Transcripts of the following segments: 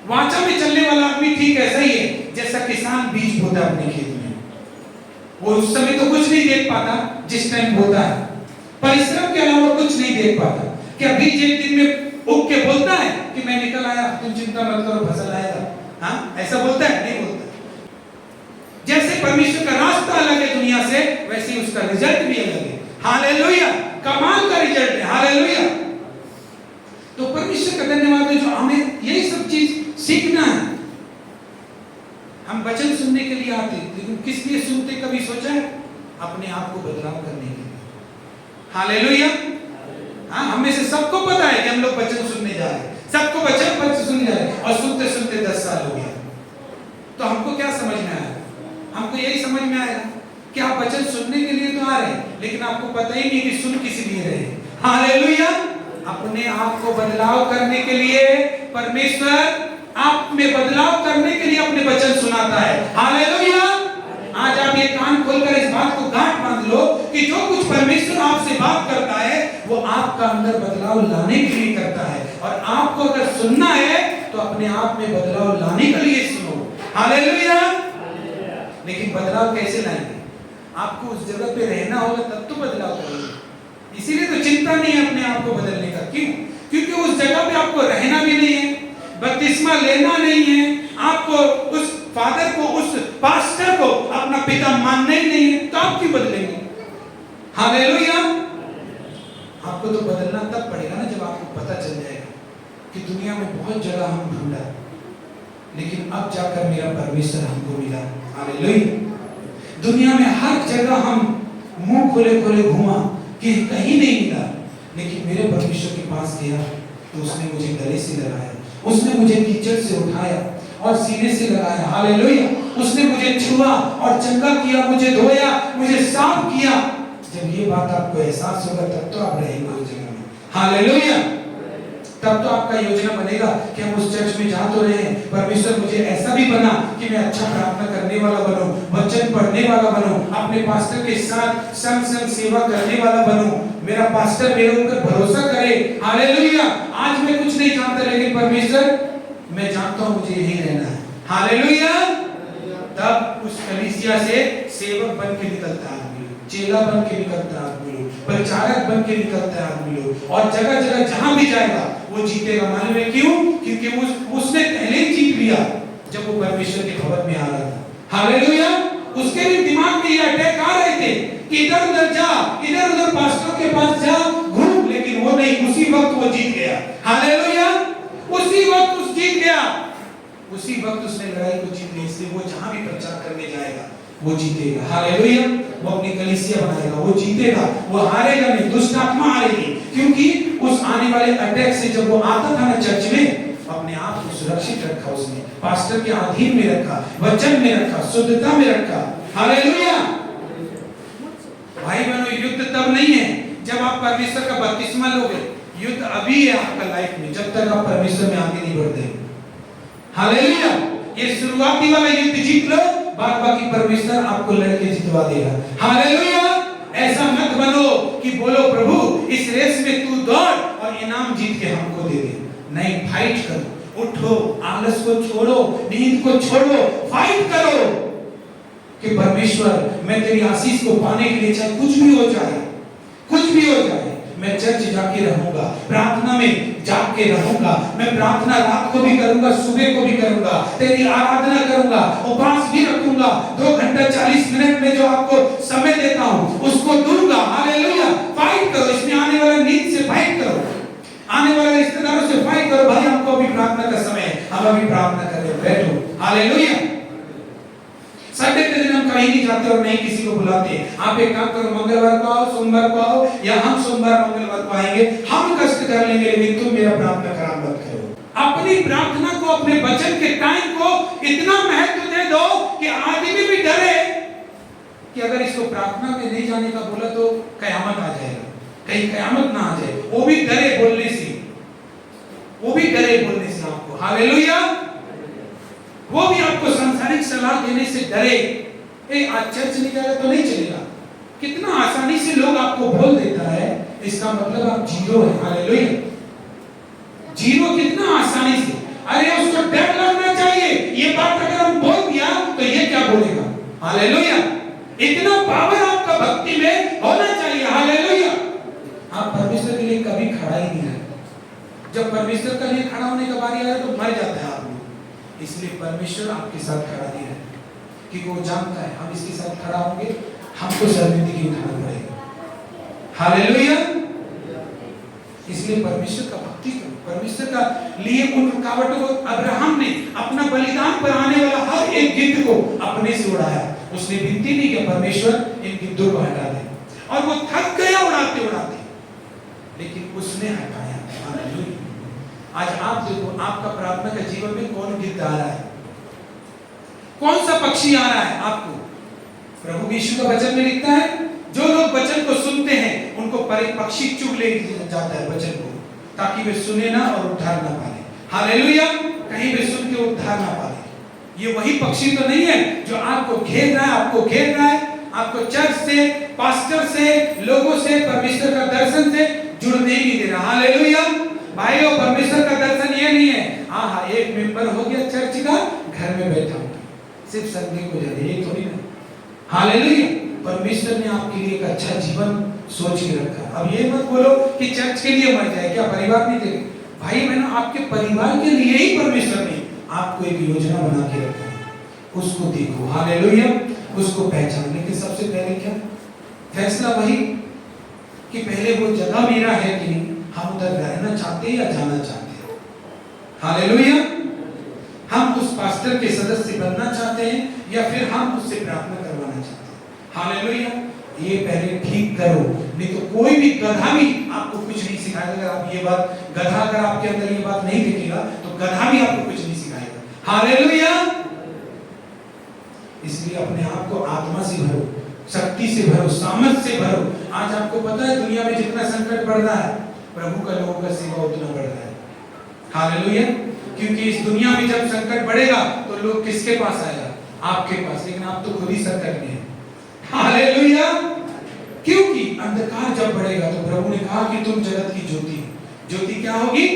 वाचा में चलने वाला आदमी ठीक ऐसा ही है जैसा किसान बीज बोता है अपने खेत में। वो उस समय तो कुछ नहीं देख पाता जिस टाइम बोता है, परिश्रम के अलावा कुछ नहीं देख पाता। क्या बीज एक दिन में उग के बोलता है कि मैं निकल आया, तुम चिंता मत करो फसल आएगा? हाँ, ऐसा बोलता है? नहीं बोलता। जैसे परमेश्वर का रास्ता अलग है दुनिया से, वैसे ही उसका रिजल्ट भी अलग है। हालेलुया, कमाल का रिजल्ट है। हालेलुया। तो परमेश्वर का धन्यवाद है जो हमें यही सब चीज सीखना है। हम वचन सुनने के लिए आते, लेकिन किस लिए सुनते कभी सोचा है? अपने आप को बदलाव करने के लिए। हालेलुया। हाँ, हमें से सबको पता है कि हम लोग वचन सुनने जा रहे हैं, सबको वचन सुनने जा रहे हैं, और सुनते सुनते 10 साल हो गया। तो हमको क्या समझ में आया? हमको यही समझ में आया कि आप वचन सुनने के लिए तो आ रहे हैं, लेकिन आपको पता ही नहीं कि सुन किस लिए रहे हैं। हालेलुया। अपने आप को बदलाव करने के लिए परमेश्वर आप में बदलाव करने के लिए अपने वचन सुनाता है। हालेलुया। आज आप ये कान खोलकर इस बात को गांठ बांध लो कि जो कुछ परमेश्वर आपसे बात करता है वो आपका अंदर बदलाव लाने के लिए करता है, और आपको अगर सुनना है तो अपने आप में बदलाव लाने के लिए सुनो। हालेलुया। लेकिन बदलाव कैसे लाएंगे? आपको उस जगह पे रहना होगा, तब तो बदलाव करेंगे। इसीलिए तो चिंता नहीं है अपने आप को बदलने का। क्यों? क्योंकि उस जगह पे आपको रहना भी नहीं है, बपतिस्मा लेना नहीं है, आपको उस फादर को, उस पास्टर को अपना पिता मानना ही नहीं है, तो आप क्यों बदलेंगे? हालेलुया। आपको तो बदलना तब पड़ेगा ना जब आपको पता चल जाएगा कि दुनिया में बहुत जगह हम ढूंढा, लेकिन अब जाकर मेरा परमेश्वर हमको मिला। हालेलुया। दुनिया में हर जगह हम मुंह खोले खोले घूमा कि कहीं नहीं मिला, लेकिन मेरे परमेश्वर के पास गया तो उसने मुझे गले से लगाया, उसने मुझे कीचड़ से उठाया और सीने से लगाया। हालेलुया। उसने मुझे छुआ और चंगा किया, मुझे धोया, मुझे साफ किया। जब ये बात आपको एहसास होगा तब तो आप रहेंगे उस जगह में। हालेलुया। तब तो आपका योजना बनेगा कि हम उस चर्च में जा तो रहे हैं, परमेश्वर मुझे ऐसा भी बना कि मैं अच्छा प्रार्थना करने वाला बनूं, वचन पढ़ने वाला बनूं, अपने पास्टर के साथ संग संग सेवा करने वाला बनूं, मेरा पास्टर मेरे ऊपर भरोसा करे। हालेलुया। आज मैं कुछ नहीं जानता, लेकिन परमेश्वर मैं जानता हूं मुझे यही रहना है। हालेलुया। तब उस कलीसिया से सेवक बन के निकलता है आदमी, चेला बन के निकलता है आदमी, प्रचारक बन के निकलता है आदमी लोग, और जगह जगह जहां भी जाएगा वो जीतेगा। मालूम है क्यों? क्योंकि उसने पहले ही जीत लिया जब वो परमेश्वर के भवन में आ रहा था। हालेलुया। उसके भी दिमाग में ये अटैक आ रहे थे कि इधर उधर जा, इधर उधर पास्टरों के पास जा, घूम, लेकिन वो नहीं, उसी वक्त वो जीत गया। हालेलुया। उसी वक्त उस जीत गया, उसी वक्त उसने लड़ाई को जीत लिया। इसलिए वो जहां भी प्रचार करने जाएगा वो जीतेगा। हालेलुया। वो अपनी कलीसिया बनाएगा, वो जीतेगा, वो हारेगा नहीं, दुष्ट आत्मा हारेगी। क्योंकि उस आने वाले अटैक से जब वो आता था ना चर्च में, अपने आप को सुरक्षित रखा, उसने पास्टर के अधीन में रखा, वचन में रखा, शुद्धता में रखा। हालेलुया। भाई बहनों, युद्ध तब नहीं है जब आप परमेश्वर का बपतिस्मा लोगे, युद्ध अभी है आपका लाइफ में, जब तक आप परमेश्वर में आगे नहीं बढ़ते। हालेलुया। ये शुरुआती वाला युद्ध जीत लो, बाद बाकी परमेश्वर आपको लड़के जितवा देगा। हालेलुया। ऐसा मत बनो कि बोलो प्रभु इस रेस में तू दौड़ और इनाम जीत के हमको दे दे। नहीं, फाइट करो, उठो, आलस को छोड़ो, नींद को छोड़ो, फाइट करो कि परमेश्वर मैं तेरी आशीष को पाने के लिए चाहे कुछ भी हो जाए, कुछ भी हो जाए, मैं चर्च जाके रहूंगा, प्रार्थना में जाग के रहूंगा, मैं प्रार्थना रात को भी करूंगा, सुबह को भी करूंगा, तेरी आराधना करूंगा, उपवास भी रखूंगा, 2 घंटा 40 मिनट में जो आपको समय देता हूं उसको दूंगा। हालेलुया। फाइट करो, इसमें आने वाला नींद से फाइट करो, आने वाले रिश्तेदारों से फाइट करो। भाई हमको अभी प्रार्थना का समय है, हम अभी प्रार्थना करने बैठो। हालेलुया। संडे के दिन हम कहीं नहीं जाते और नहीं किसी को बुलाते। आप एक काम करो, मंगलवार को आओ, सोमवार को आओ, या हम सोमवार मंगलवार को आएंगे, हम कष्ट कर लेंगे, लेकिन तुम मेरा प्रार्थना खराब मत करो। अपनी प्रार्थना को, अपने वचन के टाइम को इतना महत्व दे दो कि आदमी भी डरे कि अगर इसको प्रार्थना में नहीं जाने का बोला तो कयामत आ जाएगा, कहीं कयामत ना आ जाए। वो भी डरे बोलने से, वो भी डरे बोलने से आपको। हालेलुया। वो भी आपको सांसारिक सलाह देने से डरे, आज चर्च नहीं जाएगा तो नहीं चलेगा। कितना आसानी से लोग आपको बोल देता है, इसका मतलब आप जीरो है। हालेलुया। जीरो कितना आसानी से, अरे उसको डर हालेलुया। इतना पावर आपका भक्ति में होना चाहिए। हालेलुया। आप परमेश्वर के लिए कभी खड़ा ही नहीं रहते। जब परमेश्वर के लिए खड़ा होने का बारी आया तो मर जाता है आप लोग। इसलिए परमेश्वर आपके साथ खड़ा नहीं रहता, क्योंकि वो जानता है हम इसके साथ खड़ा होंगे, हमको शर्मिंदगी उठाना पड़ेगा। हालेलुया। इसलिए परमेश्वर का भक्ति करो, परमेश्वर का लिए उन रुकावटों को। अब्राहम ने अपना बलिदान पर आने वाला हर एक गिद्ध को अपने से उड़ाया। उसने विनती नहीं कि परमेश्वर इन गिद्धों को हटा दे, और वो थक गया उड़ाते उड़ाते, लेकिन उसने हटाया। हालेलुया। आज आप देखो, आपका प्रार्थना का जीवन में कौन गिद्ध आ रहा है, कौन सा पक्षी आ रहा है आपको। प्रभु यीशु का वचन में लिखता है, जो लोग वचन को सुनते हैं उनको पक्षी चुग ले जाता है वचन को, ताकि वे सुने ना और उद्धार ना पाए। हालेलुया। कहीं वे सुन के उद्धार ना पाए। ये वही पक्षी तो नहीं है जो आपको घेर रहा है, आपको घेर रहा है, आपको चर्च से, पास्टर से, लोगों से, परमेश्वर का दर्शन से जुड़ने ही नहीं दे रहा। हालेलुया। भाइयों, परमेश्वर का दर्शन ये नहीं है हाँ एक मेंबर हो गया चर्च का, घर में बैठा हूं सिर्फ संडे को जाए, ये थोड़ी ना। हालेलुया। परमेश्वर ने आपके लिए एक अच्छा जीवन सोच के रखा। अब ये मत बोलो कि चर्च के लिए मर जाए, क्या परिवार नहीं देगा? भाई बहनों, आपके परिवार के लिए ही परमेश्वर ने आपको एक योजना बना के रखा है, उसको देखो। हालेलुया। उसको पहचानने के सबसे पहले क्या फैसला वही कि पहले वो जगह मेरा है कि नहीं, हम उधर रहना चाहते हैं या जाना चाहते हैं। हालेलुया। हम उस पास्टर के सदस्य बनना चाहते हैं या फिर हम उससे प्रार्थना करवाना चाहते हैं। हालेलुया। ये पहले ठीक करो, नहीं तो कोई भी गधा भी आपको कुछ नहीं सिखाएगा। अगर आप ये बात, गधा अगर आपके अंदर ये बात नहीं देखेगा तो गधा भी आपको कुछ नहीं सिखाएगा। हालेलुया। इसलिए अपने आप को आत्मा से भरो, शक्ति से भरो, सामर्थ से भरो। आज आपको पता है दुनिया में जितना संकट बढ़ रहा है, प्रभु का लोगों का सेवा उतना बढ़ रहा है। हालेलुया। क्योंकि इस दुनिया में जब संकट बढ़ेगा तो लोग किसके पास आएगा? आपके पास। लेकिन आप तो खुद ही संकट में हैं। हालेलुया। क्योंकि अंधकार जब बढ़ेगा तो प्रभु ने कहा कि तुम जगत की ज्योति, ज्योति क्या होगी?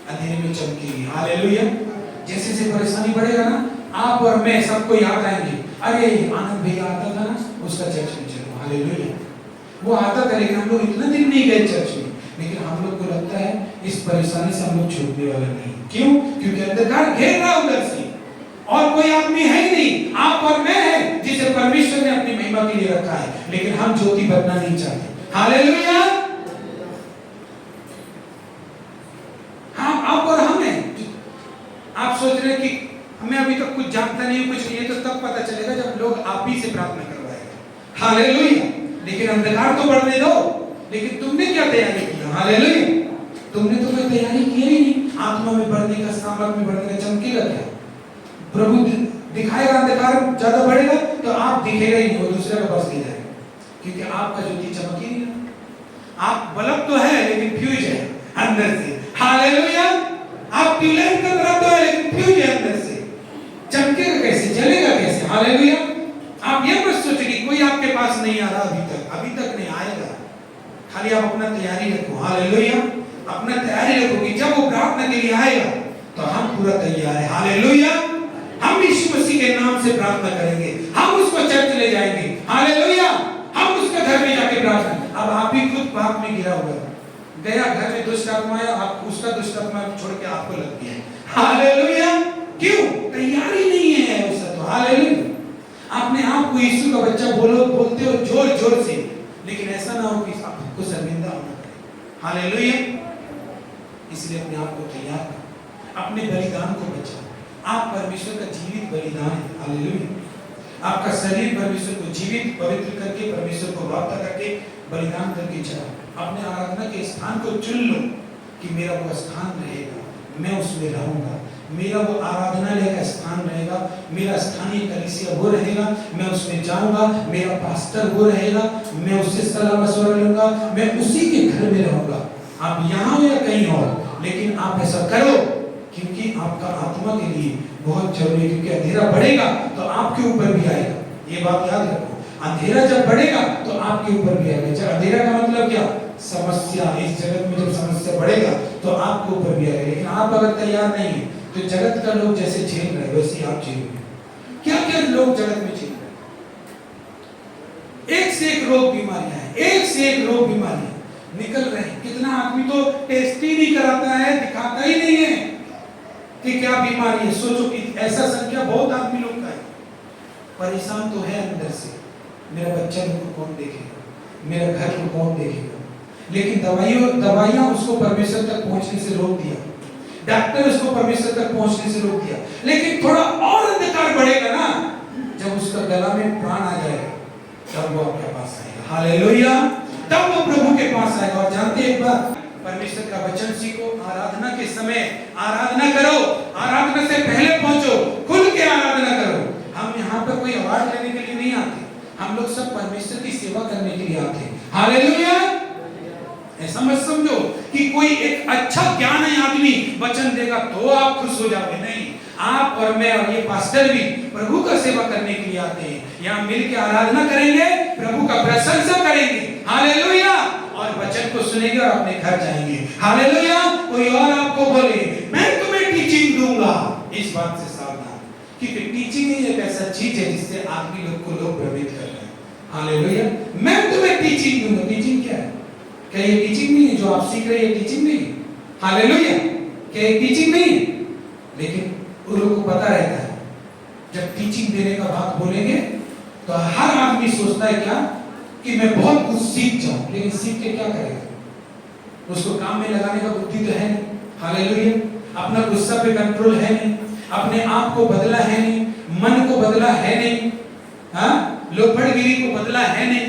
अंधेरे में चमकेगी। हालेलुया। जैसे जैसे परेशानी बढ़ेगा ना, आप और मैं सबको याद आएंगे, अरे आनंद भैया आता था ना, उसका चर्च में चलो। हालेलुया। वो आता था, लेकिन हम लोग इतना दिन नहीं गए चर्च में, लेकिन हम लोग को लगता है इस परेशानी से हम लोग छूटने वाले नहीं। क्यों? क्योंकि अंधकार घेर रहा उधर से और कोई आदमी है ही नहीं, आप और मैं है जिसे परमेश्वर ने अपनी महिमा के लिए रखा है, लेकिन हम ज्योति बनना नहीं चाहते। हालेलुया। हम आप और हम हैं। आप सोच रहे कि मैं अभी तक कुछ जानता नहीं हूं, कुछ नहीं है, तो तब पता चलेगा जब लोग आप ही से प्रार्थना करवाएंगे। हालेलुया। लेकिन अंधकार तो बढ़ने दो। लेकिन तुमने क्या तैयारी की? हालेलुया। तुमने तो कोई तैयारी की ही नहीं। आत्मा में बढ़ने का, सामर्थ में बढ़ने का, चमकेगा क्या? प्रभु दिखाएगा, अंधकार ज्यादा बढ़ेगा तो आप दिखेगा ही नहीं, वो दूसरे का बस ले जाएगा, क्योंकि आपका ज्योति चमक ही नहीं रहा। आप बल्ब तो है लेकिन फ्यूज है अंदर से। हालेलुया। आप ट्यूबलाइट का तरह तो है लेकिन फ्यूज है अंदर से, चमकेगा कैसे, जलेगा कैसे? हालेलुया। आप ये मत सोचिए कि कोई आपके पास नहीं आ रहा अभी तक नहीं आएगा। खाली आप अपना तैयारी रखो। हालेलुया। अपना तैयारी रखो कि जब वो प्रार्थना के लिए आएगा तो हम पूरा तैयार है। हालेलुया। हम यीशु मसीह के नाम से प्रार्थना करेंगे, हम उसको चर्च ले जाएंगे। हालेलुया। हम उसके घर में जाके प्रार्थना। अब आप ही खुद पाप में गिरा हुआ गया, घर में दुष्ट आत्मा आया, आप उसका दुष्ट आत्मा छोड़ के आपको लग गया। हालेलुया। क्यों? तैयारी नहीं है उसका। तो हालेलुया। अपने आप को यीशु का बच्चा बोलते हो जोर जोर से, लेकिन ऐसा ना हो कि आपको शर्मिंदा होना पड़े। हालेलुया। इसलिए अपने आप को तैयार करो, अपने बलिदान को बचाओ। आप परमेश्वर का जीवित बलिदान है। हालेलुया। आपका शरीर परमेश्वर को जीवित पवित्र करके, परमेश्वर को वापस करके, बलिदान करके चढ़ाओ। अपने आराधना के स्थान को चुन लो कि मेरा वो स्थान रहेगा, मैं उसमें रहूंगा, मेरा वो आराधनालय का स्थान रहेगा, मेरा स्थानीय कलीसिया वो रहेगा, मैं उसमें जाऊंगा, मेरा पास्टर वो रहेगा, मैं उससे सलाह मशवरा लूंगा, मैं उसी के घर में रहूंगा। आप यहाँ हो या कहीं और, लेकिन आप ऐसा करो, क्योंकि आपका आत्मा के लिए बहुत जरूरी है। क्योंकि अंधेरा बढ़ेगा तो आपके ऊपर भी आएगा। ये बात याद रखो, अंधेरा जब बढ़ेगा तो आपके ऊपर भी आएगा। अंधेरा का मतलब क्या? समस्या। इस जगत में जब समस्या बढ़ेगा तो आपके ऊपर भी आएगा। लेकिन आप अगर तैयार नहीं है तो जगत का लोग जैसे झेल रहे वैसे आप झेलोगे। क्या क्या लोग जगत में झेल रहे? एक से एक रोग बीमारियां हैं, एक से एक रोग बीमारियां निकल रहे हैं। कितना आदमी तो टेस्ट ही नहीं कराता है, दिखाता ही नहीं है कि क्या बीमारी है। सोचो कि ऐसा संख्या बहुत आदमी लोग का है। परेशान तो है अंदर से, मेरा बच्चा को कौन देखेगा, मेरा घर को कौन देखेगा, लेकिन दवाइयां उसको परमेश्वर तक पहुंचने से रोक दिया, डॉक्टर उसको परमेश्वर तक पहुंचने से रोक दिया। लेकिन थोड़ा और अंधकार बढ़ेगा ना, जब उसका गला में प्राण आ जाएगा तब वो आपके पास आएगा। हालेलुया, तब वो प्रभु के पास आएगा। और जानते एक बार, परमेश्वर का वचन सीखो, आराधना के समय आराधना करो, आराधना से पहले पहुंचो, खुल के आराधना करो। हम यहाँ पर कोई अवार्ड लेने के लिए नहीं आते, हम लोग सब परमेश्वर की सेवा करने के लिए आते हैं। हालेलुया, ऐसा मत समझो कि कोई एक अच्छा ज्ञान है आदमी वचन देगा तो आप खुश हो जाओगे, नहीं। आप और मैं और ये पास्टर भी प्रभु का सेवा करने के लिए आते हैं। यहाँ मिलकर आराधना करेंगे, प्रभु का प्रशंसा करेंगे, हालेलुया, और वचन को सुनेंगे और अपने घर जाएंगे। हालेलुया। कोई और आपको बोले मैं तुम्हें टीचिंग दूंगा, इस बात से सावधान, क्योंकि टीचिंग ही एक ऐसा चीज है जिससे आदमी लोग को लोग प्रभावित कर रहे हैं। हालेलुया, मैं तुम्हें टीचिंग दूंगा। टीचिंग क्या है? क्या ये टीचिंग नहीं है जो आप सीख रहे हैं? टीचिंग नहीं। हालेलुया, क्या ये टीचिंग नहीं? लेकिन उन लोगों को पता रहता है जब टीचिंग देने का बात बोलेंगे तो हर आदमी सोचता है क्या कि मैं बहुत कुछ सीख जाऊं, लेकिन सीख के क्या करेगा? उसको काम में लगाने का बुद्धि तो है नहीं। हालेलुया, अपना गुस्सा पे कंट्रोल है नहीं, अपने आप को बदला है नहीं, मन को बदला है नहीं, हाँ, लोफड़गिरी को बदला है नहीं,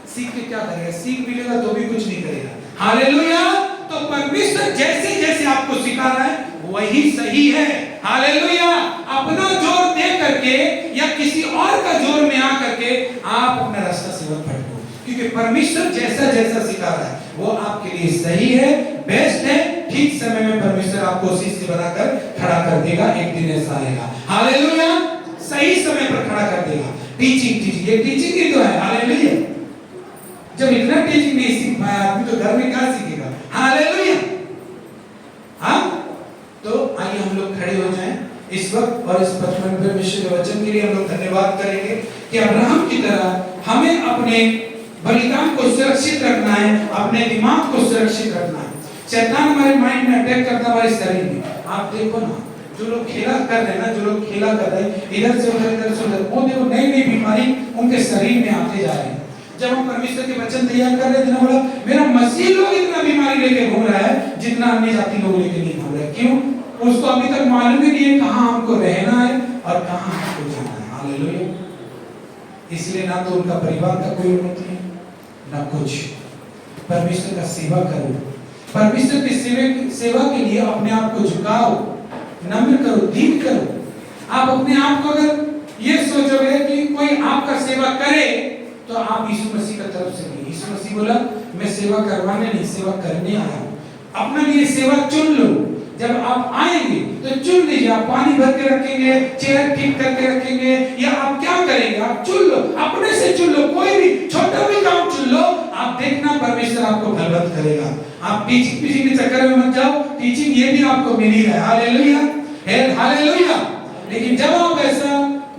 सीख के क्या करेगा? सीख मिलेगा तो भी कुछ नहीं करेगा। हालेलुया, तो परमेश्वर जैसे जैसे आपको सिखा रहा है वही सही है। हालेलुया, अपना जोर दे करके या किसी और का जोर में आ करके आप अपना रास्ता से मत भटको, क्योंकि परमेश्वर जैसा जैसा सिखा रहा है वो आपके लिए सही है, बेस्ट है। ठीक समय में परमेश्वर आपको शिष्य बनाकर खड़ा कर देगा, एक दिन ऐसा आएगा। हालेलुया, सही समय पर खड़ा कर देगा। टीचिंग, ये टीचिंग ही तो है। हालेलुया, जब इतना टीचिंग नहीं सीख पाया आदमी तो घर में क्या सीखेगा? हालेलुया। हाँ, तो आइए हम लोग खड़े हो जाएं इस वक्त और इस बचपन परमेश्वर के वचन के लिए हम लोग धन्यवाद करेंगे कि अब्राहम की तरह हमें अपने बलिदान को सुरक्षित रखना है, अपने दिमाग को सुरक्षित रखना है। शैतान हमारे माइंड में अटैक करता है, हमारे शरीर में। आप देखो ना, जो लोग खेला कर रहे हैं ना, जो लोग खेला कर रहे हैं इधर से उधर, इधर से उधर, वो देखो नई नई बीमारी उनके शरीर में आते जा रहे हैं। जब हम परमेश्वर के वचन तैयार कर रहे थे ना, बोला मेरा मसीह लोग इतना बीमारी लेके घूम रहा है जितना अन्य जाति लोग लेके नहीं घूम रहे। क्यों? उसको अभी तक मालूम ही नहीं है कहाँ हमको रहना है और कहाँ हमको जाना है। हालेलुया, इसलिए ना तो उनका परिवार का कोई उन्नति है ना कुछ। परमेश्वर का सेवा करो, परमेश्वर की सेवा के लिए अपने आप को झुकाओ, नम्र करो, दीन करो। आप अपने आप को अगर ये सोचोगे कि कोई आपका सेवा करे तो आप यीशु मसीह का तरफ से नहीं। यीशु मसीह बोला मैं सेवा करवाने नहीं, सेवा करने आया हूं। अपने लिए सेवा चुन लो। जब आप आएंगे तो चुन लीजिए, आप पानी भर के रखेंगे, चेयर ठीक करके रखेंगे, या आप क्या करेंगे? आप चुन लो, अपने से चुन लो, कोई भी छोटा भी काम चुन लो। आप देखना परमेश्वर आपको बलवंत करेगा। आप टीचिंग के चक्कर में मत जाओ, टीचिंग ये भी आपको मिल ही रहा है। Hallelujah, hallelujah. लेकिन जब आप ऐसा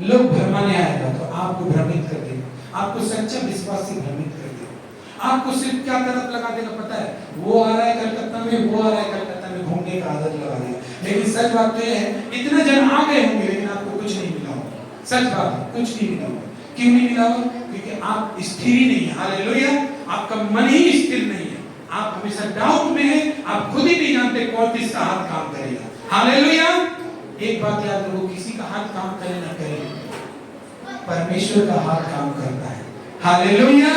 लोग भरमाने आएगा तो आपको भ्रमित कर देगा, आपको सच्चा विश्वास से भ्रमित कर देगा। आपको सिर्फ क्या तरफ लगा देगा पता है? वो आ रहा है कलकत्ता में, वो आ रहा है कलकत्ता में, घूमने का आदत लगा देगा। लेकिन सच बात तो ये है, इतने जन आ गए होंगे लेकिन आपको कुछ नहीं मिला होगा। सच बात है, कुछ नहीं मिला होगा। क्यों नहीं मिला होगा? क्योंकि आप स्थिर ही नहीं है। हालेलुया, आपका मन ही स्थिर नहीं है, आप हमेशा डाउट में है, आप खुद ही नहीं जानते कौन किसका हाथ काम करेगा। हालेलुया, एक बात याद रखो, किसी का हाथ काम करे ना करे, परमेश्वर का हाथ काम करता है। हालेलुया,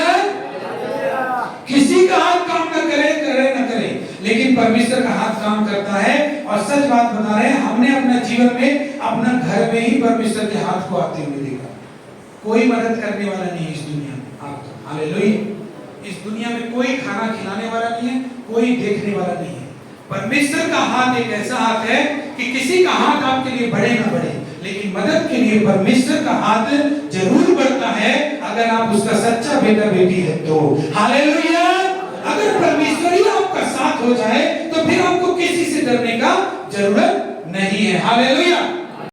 किसी का हाथ काम न करे न करे, लेकिन परमेश्वर का हाथ काम करता है। और सच बात बता रहे हैं, हमने अपना जीवन में अपना घर में ही परमेश्वर के हाथ को आते हुए देखा। कोई मदद करने वाला नहीं है इस दुनिया में। आप तो हालेलुया, इस दुनिया में कोई खाना खिलाने वाला नहीं है, कोई देखने वाला नहीं है। परमेश्वर का हाथ एक ऐसा हाथ है कि किसी का हाथ आपके लिए बढ़े ना बढ़े, लेकिन मदद के लिए परमेश्वर का हाथ जरूर बढ़ता है अगर आप उसका सच्चा बेटा बेटी है तो। हालेलुया, अगर परमेश्वर ही आपका साथ हो जाए तो फिर आपको किसी से डरने का जरूरत नहीं है। हालेलुया,